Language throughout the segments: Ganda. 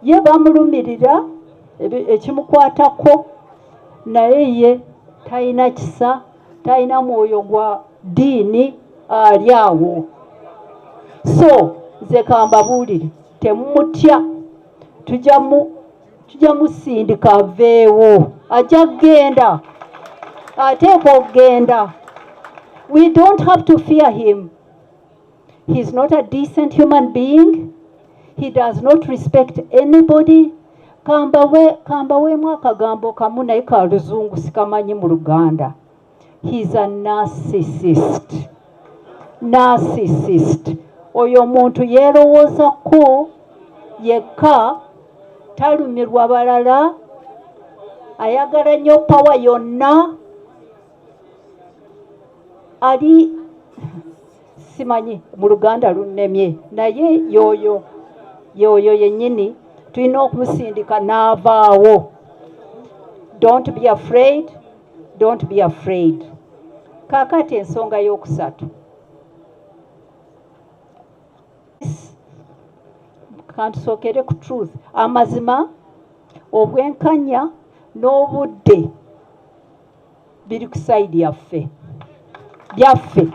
ye bamulumirira ekimukwatako naye ye talina kisa talina mwoyo gwa ddiini ali awo. So nze kambabuulire temumutya tujja musindika aveewo ajja kgenda ateeka okgenda. We don't have to fear him. He's not a decent human being. He does not respect anybody. Kambaweemu akagambo kamu naye ka luzungu sikamanyi mu Luganda. He's a narcissist. Narcissist. Oyo muntu yeerowoozako yekka talumirwa balala, ayagala nnyo pawa yonna. Ali simanyi mu Luganda lunnemye naye yoyo yennyini tulina okumusindika n'avaawo. Don't be afraid. Don't be afraid. Kaakati ensonga y'okusatu. Kantusookere ku truth. Amazima, obwenkanya n'obudde biri ku sayidi yaffe. Byaffe.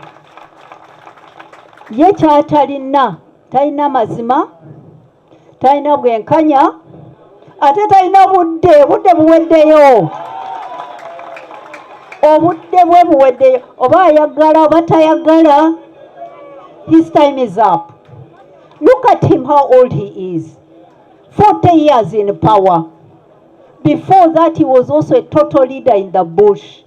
Ye kyatalina, talina mazima, talina bwenkanya, ate talina budde buweddeyo. Obudde bwe buweddeyo. Oba ayagala oba tayagala, his time is up. Look at him, how old he is. 40 years in power. Before that, he was also a total leader in the bush.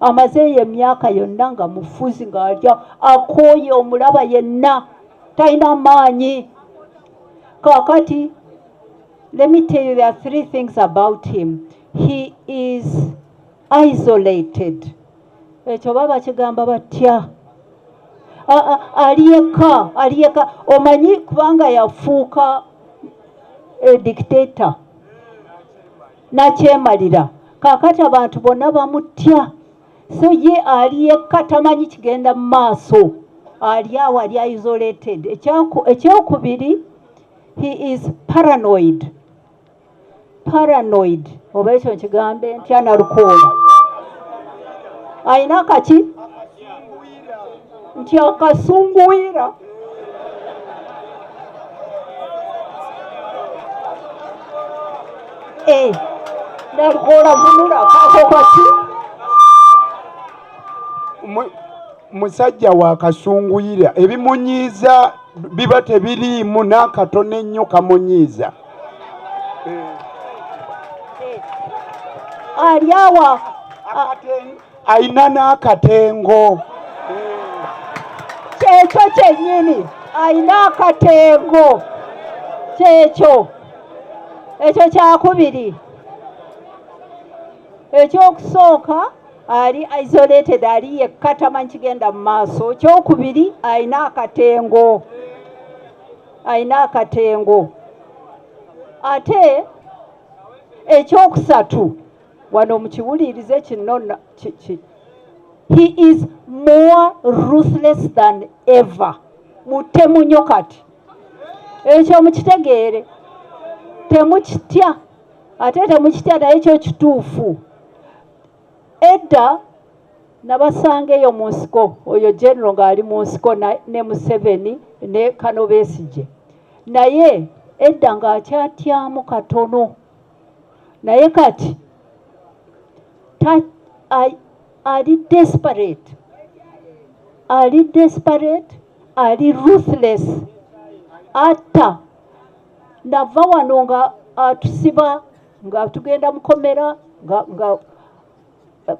Amazeeyo emyaka yonna nga mufuzi ng'alya akooye omulaba yenna talina maanyi. Kaakati, let me tell you, there are 3 things about him. He is isolated. Ekyo baba kigamba batya. Aliyeka. Omanyi kubanga yafuuka dictator. Nakyemalira. Kaakati abantu bonna bamutya. So ye aliyeka tamanyi kigenda mu maaso. Ali awo ali isolated. Ekyokubiri, he is paranoid. Paranoid. Oba ekyo nkigambe ntya na lukoola. Ayina kaki? Nti akasunguwira. Na lukoola vunula kako kaki? Musajja wa kasunguyira ebimunyiiza biba tebiriimu n'akatono ennyo kamunyiiza. Ali awa ayina n'akatengo. Kyekyo kyennyini ayina akatengo. Kyekyo ekyo kyakubiri. Ekyokusooka ali isolated, ali yekka tamanyi kigenda mu maaso. Kyokubiri ayina akatengo. Ayina akatengo. Ate ekyokusatu wano mukiwulirize kino he is more ruthless than ever. Mutemu nnyo kati. Ekyo mukitegeere. Temukitya. Ate temukitya naye kyo kituufu. Edda nabasanga eyo mu nsiko, oyo general ng'ali mu nsiko ne Museveni ne Kano Besigye. Naye edda ng'akyatyamu katono. Naye kati ali desperate. Ali desperate, ali ruthless. Atta nava wano nga atusiba nga tugenda mukomera nga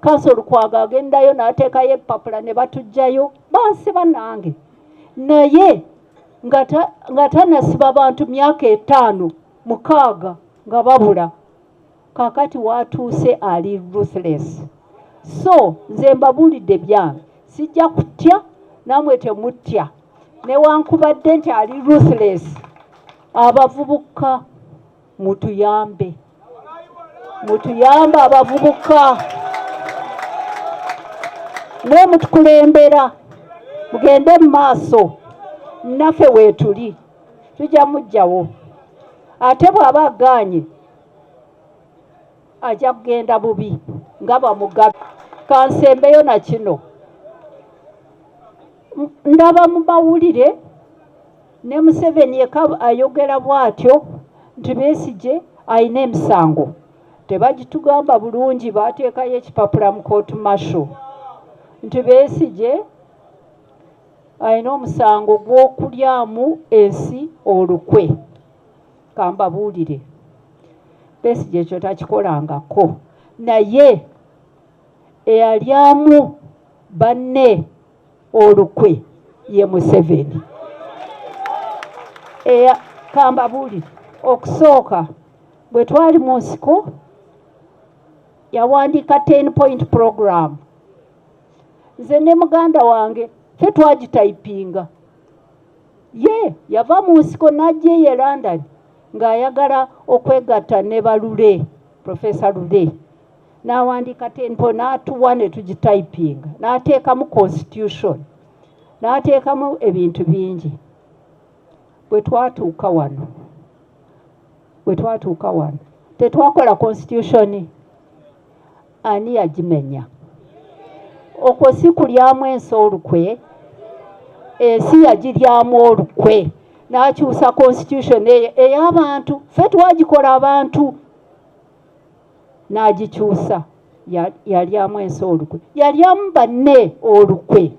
Kanso Lukwago agendayo n'ateekayo epapula ne batujjayo bansiba nange. Naye nga tanasiba bantu myaka 5, 6 nga babula. Kaakati watuuse ali ruthless. So nze mbabuulidde byange sijja kutya namwe temutya newankubadde nti ali ruthless. Abavubuka mutuyambe abavubuka. Mwe mutukulembera mugende mu maaso naffe weetuli tujja mujjawo. Ate bw'aba agaanye ajja kugenda bubi nga bamugabe. Kansembeyo na kino. Ndaba mu mawulire ne Museveni yekka ayogera bw'atyo nti Besigye ayina emisango. Tebagitugamba bulungi, baateekayo ekipapula mu court martial nti Besigye ayina omusango gw'okulyamu ensi olukwe. Kambabuulire, Besigye ekyo takikolangako, naye eyalyamu banne olukwe ye Museveni. Kambabuulire, okusooka bwe twali mu nsiko yawandiika 10-point program. Nze ne muganda wange ffe twagitayipinga. Ye yava mu nsiko n'ajja e London ng'ayagala okwegatta ne Balule, Professor Lule. N'awandiika 10 n'atuwa ne tugitayipinga, n'ateekamu constitution, n'ateekamu ebintu bingi. Bwe twatuuka wano tetwakola constitution, ani yagimenya? Okwo si kulyamu ensi olukwe, ensi yagiryamu olukwe n'akyusa constitution ey'abantu. Ffe twagikola abantu, n'agikyusa yalyamu ensi olukwe, yalyamu banne olukwe.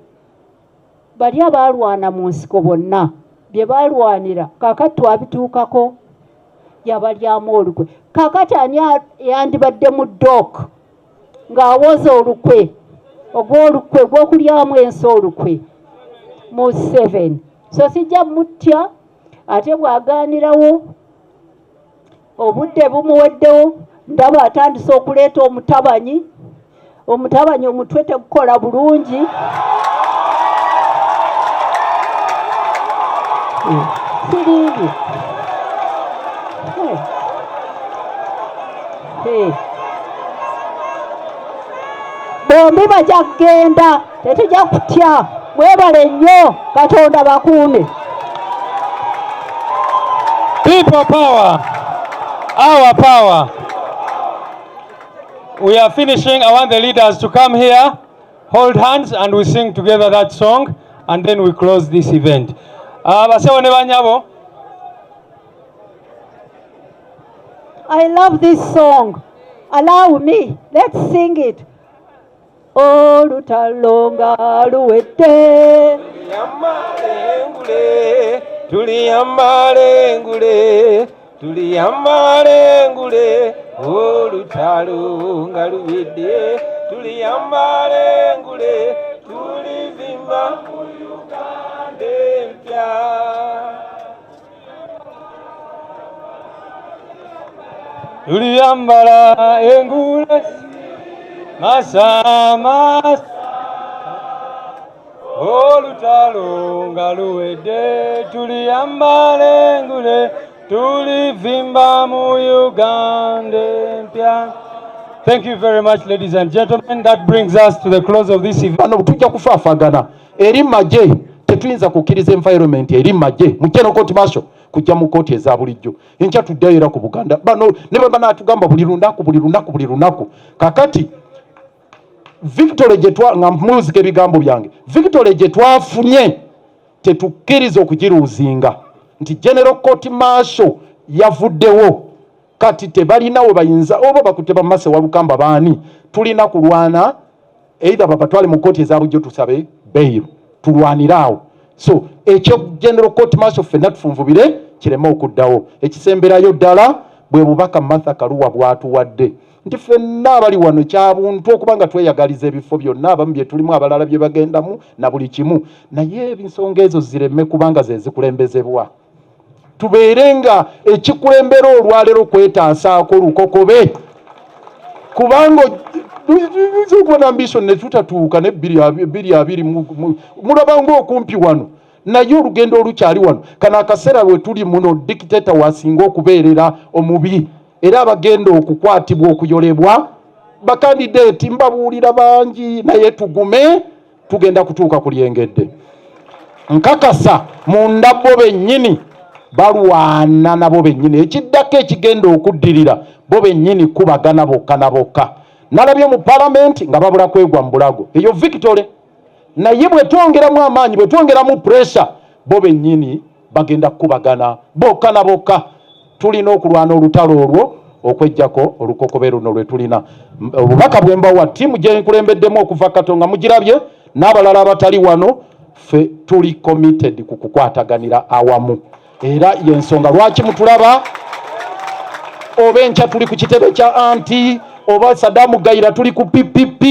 Bali abaalwana mu nsiko bonna bye baalwanira kaakati twabituukako, yabalyamu olukwe. Kaakati ani yandibadde mu dock ng'awoza olukwe ogw'olukwe gw'okulyamu ensi olukwe? Museveni. So sijja mutya, ate bw'agaanirawo obudde bumuweddewo, ndaba atandise okuleeta omutabanyi omutwe tegukola bulungi. Siriibi. Bombi bajja kugenda, tetujja kutya. Mwebale nnyo, Katonda bakuume. People power, our power. We are finishing. I want the leaders to come here, hold hands, and we sing together that song, and then we close this event. Basewo ne banyabo. I love this song. Allow me. Let's sing it. Olutalo nga luwedde, tuliyambale ngule, olutalo nga luwedde, tuliyambale ngule, tulivimba mu Uganda empya. Tuliyambala engule Masa olutalo nga luwedde, tuliyambale ngule, tulivimba mu Uganda empya. Thank you very much, ladies and gentlemen. That brings us to the close of this event. Bano tujja kufaafagana eri majje, tetuyinza kukkiriza environment eri majje mu General Court Martial kujja mu kooti eza bulijjo. Enkya tuddeyo era ku Buganda. Bano ne bwe banaatugamba buli lunaku. Kakati Victory jetwa nga muzike ebigambo byange. Victory jetwafunye tetukkiriza okugiruuzinga nti General Court Martial yavuddewo. Kati tebalina we bayinza oba bakuteba Mase Walukamba baani. Tulina kulwana either babatwale mu kooti eza bulijjo tusabe bail tulwaniraawo. So ekyo General Court Martial ffenna tufunvubire kireme okuddawo. Ekisemberayo ddala bwe bubaka Martha Karua bwatuwadde nti ffenna abali wano kyabuntu okubanga tweyagaliza ebifo byonna abamu bye tulimu abalala bye bagendamu na buli kimu, naye ebisonga ezo zireme kubanga ze zikulembezebwa. Tubeerenga ekikulembera olwaleero kwetaasaako lukokobe kubanga kubona ambition ne tutatuuka ne 220 mulabanga okumpi wano naye olugendo olukyali wano. Kana akaseera we tuli muno dictator wasinga okubeerera omubi era abagenda okukwatibwa okuyolebwa bakandidate mbabuulira bangi naye tugume tugenda kutuuka ku lyengedde. Nkakasa munda bo bennyini balwana nabo bennyini. Ekiddako ekigenda okuddirira bo bennyini kubagana bokka na bokka. Nalabye mu palamenti nga babula kwegwa mu bulago eyo victory. Naye bwe twongeramu amaanyi, bwe twongeramu pressure, bo bennyini bagenda kubagana bokka na bokka. Tulina okulwana olutalo olwo okwejjako olukokobero luno lwe tulina. Obubaka bwe mbawa ttiimu gye nkulembeddemu okuva Katonga mugirabye n'abalala abatali wano, ffe tuli committed ku kukwataganira awamu. Era y'ensonga lwaki mutulaba oba enkya tuli ku kitebe kya anti, oba Sadamu Gayira tuli ku PPP,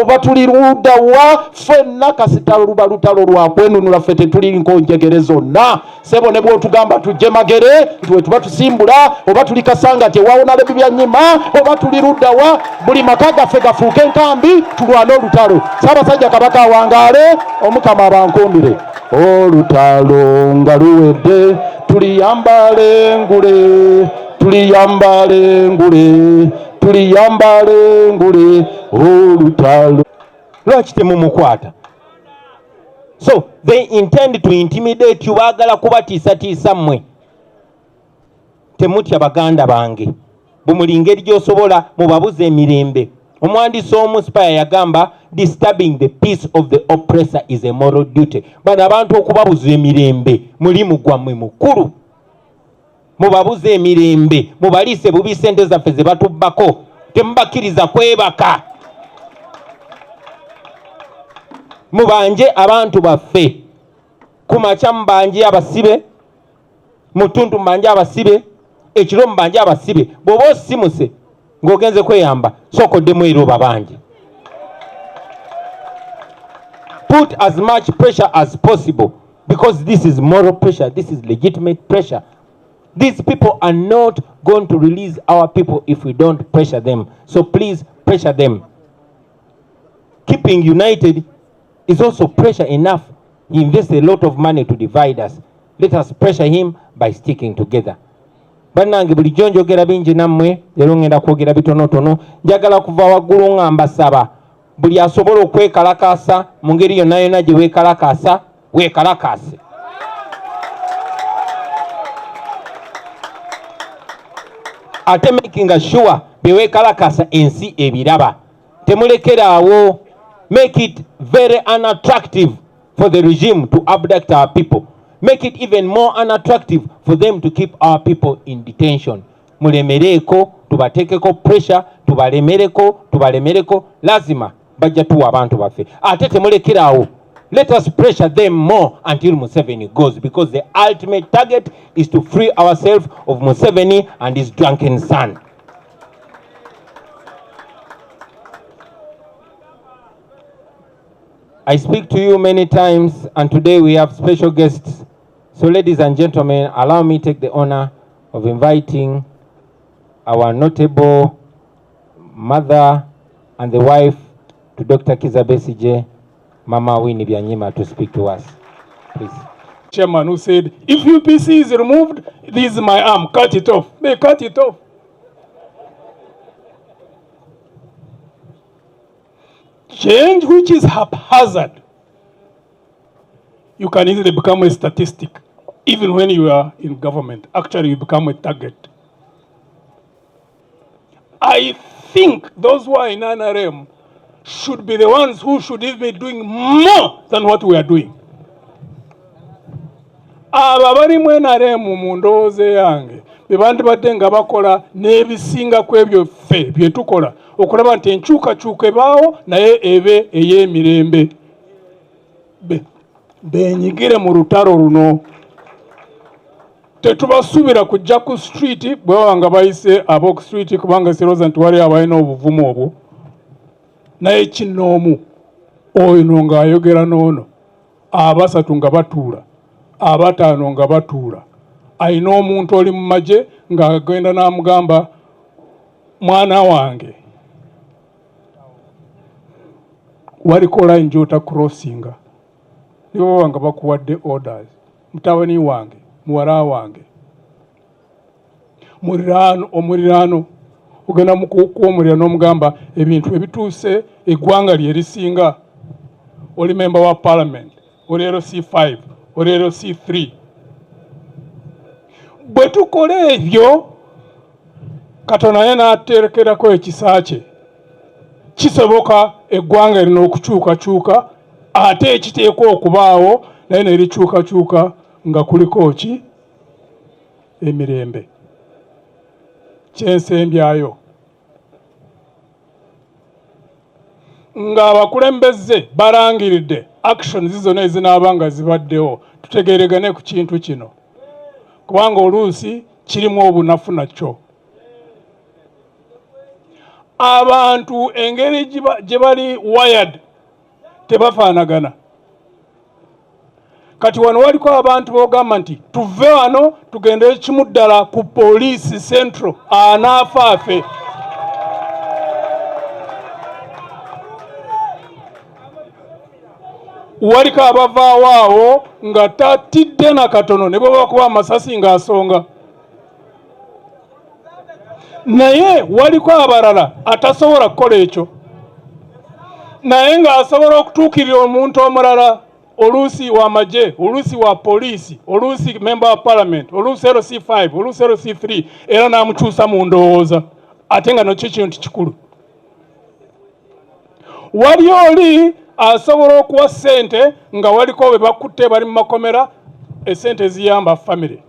oba tuli ludawa, ffenna kasita luba lutalo lwa kwenunula, ffe tetuli nkonjegere zonna. Sebo ne bw'otugamba tujje Magere tuwe tuba tusimbula, oba tuli Kasanga tewawona lebi bya nnyima, oba tuli ludawa, buli maka gaffe gafuuke enkambi tulwane olutalo. Ssaabasajja Kabaka awangaale, Omukama abankuumire. Olutalo nga luwedde tuliyambale ngule, tuliyambale ngule, tuliyambale ngule olutalo. Lwaki temumukwata? So they intend to intimidate you, baagala kubatiisatiisa mmwe. Temutya baganda bange, bumuli ngeri gy'osobola mubabuze emirembe. Omuwandiisi omu Spire yagamba disturbing the peace of the oppressor is a moral duty. Bano abantu okubabuza emirembe mulimu gwammwe mukulu. Mubabuze emirembe, mubaliise bubi ssente zaffe ze batubbako, temubakkiriza kwebaka. Mubanje abantu baffe, kumakya mubanje abasibe, mutuntu mubanje abasibe, ekiro mubanje abasibe. Bw'oba osimuse ng'ogenze kweyamba, sooka oddemu era obabanje. Put as much pressure as possible, because this is moral pressure, this is legitimate pressure. These people are not going to release our people if we don't pressure them. So please pressure them. Keeping united is also pressure enough. He invests a lot of money to divide us. Let us pressure him by sticking together. Bannange bulijjo njogera bingi nammwe, leero ngenda kwogera bitonotono. Njagala kuva waggulu nga mbasaba buli asobola okwekalakaasa mu ngeri yonna yonna gye weekalakaasa, weekalakaase. Ate making sure beweekalakaasa ensi ebiraba. Temulekeraawo. Make it very unattractive for the regime to abduct our people. Make it even more unattractive for them to keep our people in detention. Mulemereko, tubatekeko pressure, tubalemereko, lazima bajja tuwa abantu baffe. Ate temulekerawo. Let us pressure them more until Museveni goes, because the ultimate target is to free ourselves of Museveni and his drunken son. I speak to you many times, and today we have special guests. So ladies and gentlemen, allow me to take the honor of inviting our notable mother and the wife to Dr. Kizza Besigye, Mama Winnie Byanyima, to speak to us. Please. Chairman who said, if UPC is removed, this is my arm, cut it off. They cut it off. Change which is haphazard, you can easily become a statistic. Even when you are in government, actually you become a target. I think those who are in NRM should be the ones who should even be doing more than what we are doing. Aba bali mu NRM mu ndowooza yange be bandibadde nga bakola n'ebisinga ku ebyo ffe bye tukola okulaba nti enkyukakyuka ebaawo naye ebe ey'emirembe. Benyigire mu lutalo luno. Tetubasuubira kujja ku street bwe baba nga bayise ab'oku street kubanga sirowooza nti wali abalina obuvumu obwo. Naye kinnoomu oyo ng'ayogera n'ono, abasatu nga batuula, abataano nga batuula. Ayina omuntu oli mu magye ng'agenda n'amugamba, mwana wange waliko line gy'ota crossinga. Nibo baba nga bakuwadde orders. Mutabani wange, muwala wange, omuliraano ogenda mukuwumulira n'omugamba ebintu ebituuse eggwanga lye lisinga. Oli member wa parliament, oli LC5, oli LC3. bwe tukola ebyo Katonda naye n'aterekerako ekisa kye, kisoboka eggwanga lino okukyukakyuka, ate ekiteekwa okubaawo naye ne likyukakyuka nga kuliko ki? Emirembe. Kyensembyayo ng'abakulembeze balangiridde actions zonna ezinaaba nga zibaddewo, tutegeregane ku kintu kino kubanga oluusi kirimu obunafu nakyo. Abantu engeri gye bali wired tebafaanagana. Kati wano waliko abantu bogamba nti tuve wano tugende kimu ddala ku poliisi central anaafaafe. Waliko abavaawo awo nga tatidde na katono ne bwe bakuba amasasi ng'asonga. Naye waliko abalala atasobola kukola ekyo, naye ng'asobola okutuukirira omuntu omulala, oluusi wa magye, oluusi wa poliisi, oluusi member wa parliament, oluusi LC5, oluusi LC3, era n'amukyusa mu ndowooza, ate nga nakyo kintu kikulu. Wali oli asobola okuwa ssente nga waliko bwe bakutte bali mu makomera, essente ziyamba family.